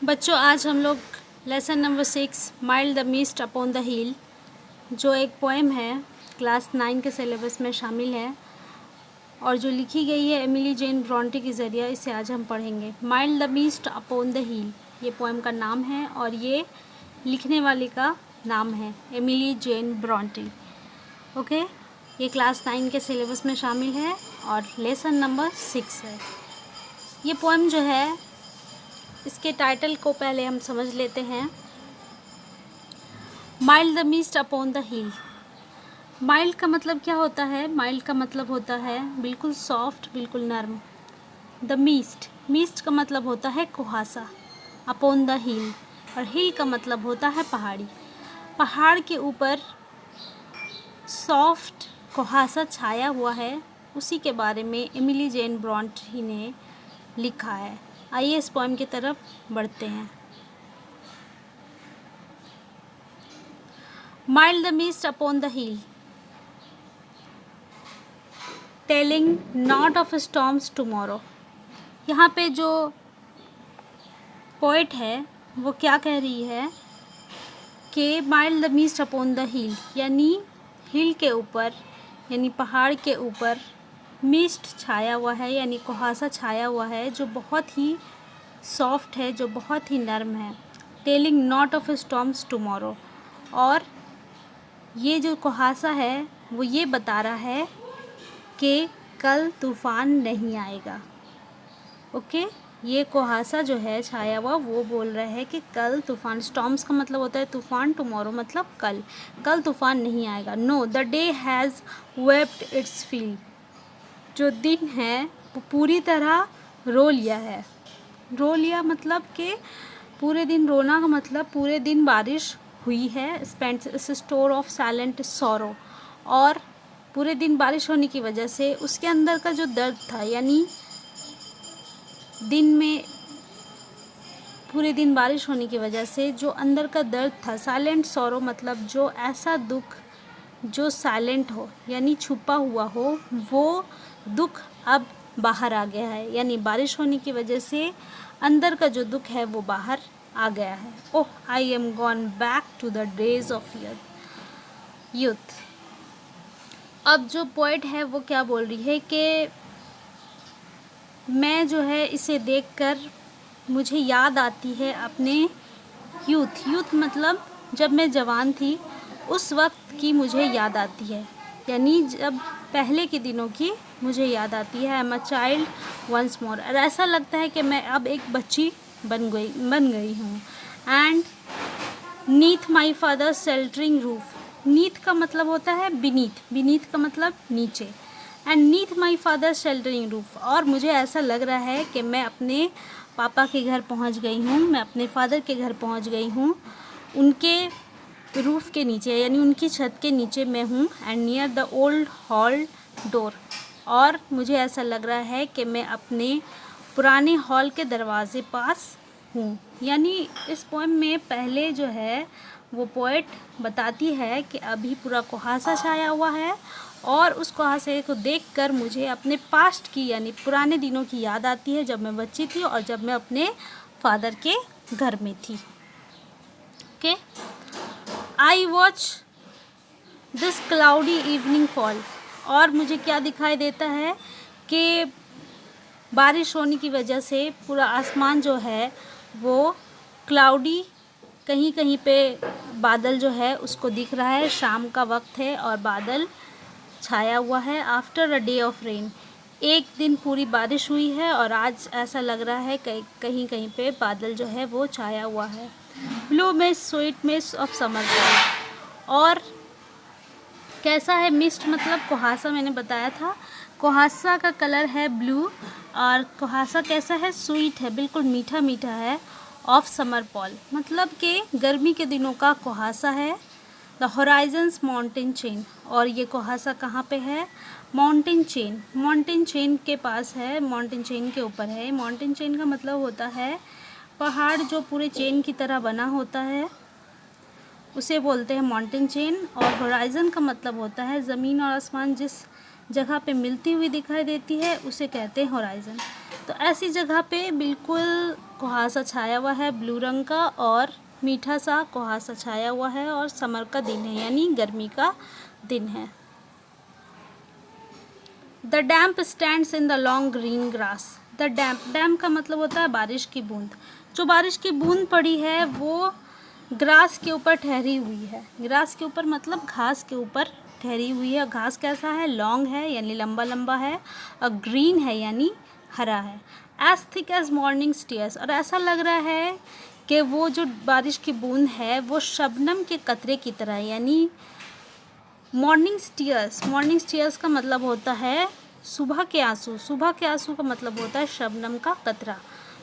बच्चों, आज हम लोग lesson number 6 mild the mist upon the हिल, जो एक पोएम है, क्लास 9 के सिलेबस में शामिल है और जो लिखी गई है एमिली जेन ब्रॉन्टे के ज़रिए, इसे आज हम पढ़ेंगे। Mild the mist upon the हिल ये पोएम का नाम है और ये लिखने वाले का नाम है एमिली जेन ब्रॉन्टे। ओके, ये क्लास 9 के सिलेबस में शामिल है और लेसन नंबर 6 है। ये पोएम जो है, इसके टाइटल को पहले हम समझ लेते हैं। Mild the mist upon the hill. Mild का मतलब क्या होता है? माइल्ड का मतलब होता है बिल्कुल सॉफ्ट, बिल्कुल नर्म। द मिस्ट का मतलब होता है कुहासा। अपॉन द हिल, और हिल का मतलब होता है पहाड़ी। पहाड़ के ऊपर सॉफ्ट कुहासा छाया हुआ है, उसी के बारे में एमिली जेन ब्रॉन्टे ने लिखा है। आइए इस पोएम की तरफ बढ़ते हैं। Mild the mist upon the hill, telling not of storms tomorrow. यहाँ पे जो पोइट है वो क्या कह रही है कि mild the mist upon the हिल, यानी हिल के ऊपर, यानी पहाड़ के ऊपर मिस्ट छाया हुआ है, यानी कुहासा छाया हुआ है, जो बहुत ही सॉफ्ट है, जो बहुत ही नर्म है। Telling not of storms tomorrow, और ये जो कुहासा है वो ये बता रहा है कि कल तूफ़ान नहीं आएगा। ओके, ये कुहासा जो है छाया हुआ, वो बोल रहा है कि कल तूफ़ान, स्टॉर्म्स का मतलब होता है तूफ़ान, टुमारो मतलब कल तूफ़ान नहीं आएगा। No, the day has wept its feel, जो दिन है वो पूरी तरह रो लिया है। रो लिया मतलब कि पूरे दिन, रोना का मतलब पूरे दिन बारिश हुई है। Spent store of silent sorrow, और पूरे दिन बारिश होने की वजह से उसके अंदर का जो दर्द था, यानी दिन में पूरे दिन बारिश होने की वजह से जो अंदर का दर्द था, साइलेंट सॉरो मतलब जो ऐसा दुख जो साइलेंट हो, यानी छुपा हुआ हो, वो दुख अब बाहर आ गया है। यानी बारिश होने की वजह से अंदर का जो दुख है वो बाहर आ गया है। Oh, I am gone back to the days of youth. अब जो पोइट है वो क्या बोल रही है कि मैं जो है इसे देखकर मुझे याद आती है अपने यूथ मतलब जब मैं जवान थी उस वक्त की मुझे याद आती है, यानी जब पहले के दिनों की मुझे याद आती है। I am a child once more, और ऐसा लगता है कि मैं अब एक बच्ची बन गई हूँ। And neath my father sheltering roof, neath का मतलब होता है बीनीथ का मतलब नीचे, and neath my father sheltering roof, और मुझे ऐसा लग रहा है कि मैं अपने पापा के घर पहुंच गई हूँ, मैं अपने फादर के घर पहुंच गई हूँ, उनके रूफ़ के नीचे, यानी उनकी छत के नीचे मैं हूँ। And near the old hall door, और मुझे ऐसा लग रहा है कि मैं अपने पुराने हॉल के दरवाजे पास हूँ। यानी इस पोएम में पहले जो है वो पोएट बताती है कि अभी पूरा कुहासा छाया हुआ है, और उस कुहासे को देखकर मुझे अपने पास्ट की, यानी पुराने दिनों की याद आती है, जब मैं बच्ची थी और जब मैं अपने फादर के घर में थी। Okay, I watch this cloudy evening fall, और मुझे क्या दिखाई देता है कि बारिश होने की वजह से पूरा आसमान जो है वो क्लाउडी, कहीं कहीं पे बादल जो है उसको दिख रहा है। शाम का वक्त है और बादल छाया हुआ है। After a day of rain, एक दिन पूरी बारिश हुई है और आज ऐसा लग रहा है कहीं कहीं पे बादल जो है वो छाया हुआ है। Blue mist, sweet mist of summer fall, और कैसा है मिस्ट मतलब कुहासा, मैंने बताया था कुहासा का कलर है ब्लू, और कुहासा कैसा है? स्वीट है, बिल्कुल मीठा मीठा है। ऑफ समर फॉल मतलब कि गर्मी के दिनों का कुहासा है। द होराइजन्स माउंटेन चेन, और ये कुहासा कहाँ पे है? माउंटेन चेन के पास है, माउंटेन चेन के ऊपर है। माउंटेन चेन का मतलब होता है पहाड़ जो पूरे चेन की तरह बना होता है, उसे बोलते हैं माउंटेन चेन। और होराइज़न का मतलब होता है ज़मीन और आसमान जिस जगह पे मिलती हुई दिखाई देती है, उसे कहते हैं होराइज़न। तो ऐसी जगह पे बिल्कुल कुहासा छाया हुआ है ब्लू रंग का, और मीठा सा कुहासा छाया हुआ है, और समर का दिन है यानी गर्मी का दिन है। The damp stands in the long green grass. The damp, damp का मतलब होता है बारिश की बूंद। जो बारिश की बूंद पड़ी है वो ग्रास के ऊपर ठहरी हुई है। ग्रास के ऊपर मतलब घास के ऊपर ठहरी हुई है। घास कैसा है? लॉन्ग है यानी लंबा लंबा है, और ग्रीन है यानी हरा है। As thick as morning steers, और ऐसा लग रहा है कि वो जो बारिश की बूंद है वो शबनम के कतरे की तरह है, यानी मॉर्निंग स्टीयर्स। मॉर्निंग स्टीयर्स का मतलब होता है सुबह के आंसू। सुबह के आंसू का मतलब होता है शबनम का कतरा।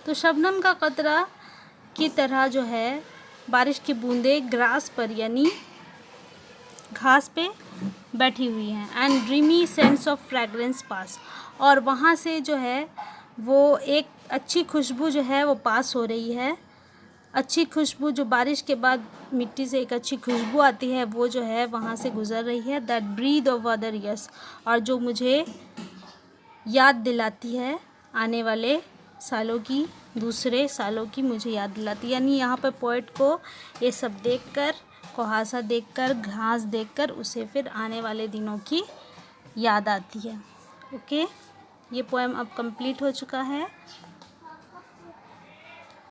तो शबनम का कतरा की तरह जो है बारिश की बूंदें ग्रास पर यानी घास पे बैठी हुई हैं। And dreamy sense of fragrance pass, और वहाँ से जो है वो एक अच्छी खुशबू जो है वो पास हो रही है। अच्छी खुशबू, जो बारिश के बाद मिट्टी से एक अच्छी खुशबू आती है, वो जो है वहाँ से गुज़र रही है। That breath of other years, और जो मुझे याद दिलाती है आने वाले सालों की, दूसरे सालों की मुझे याद दिलाती है। यानी यहाँ पर पोएट को ये सब देखकर, कुहासा देखकर, घास देखकर उसे फिर आने वाले दिनों की याद आती है। ओके, ये पोएम अब कंप्लीट हो चुका है।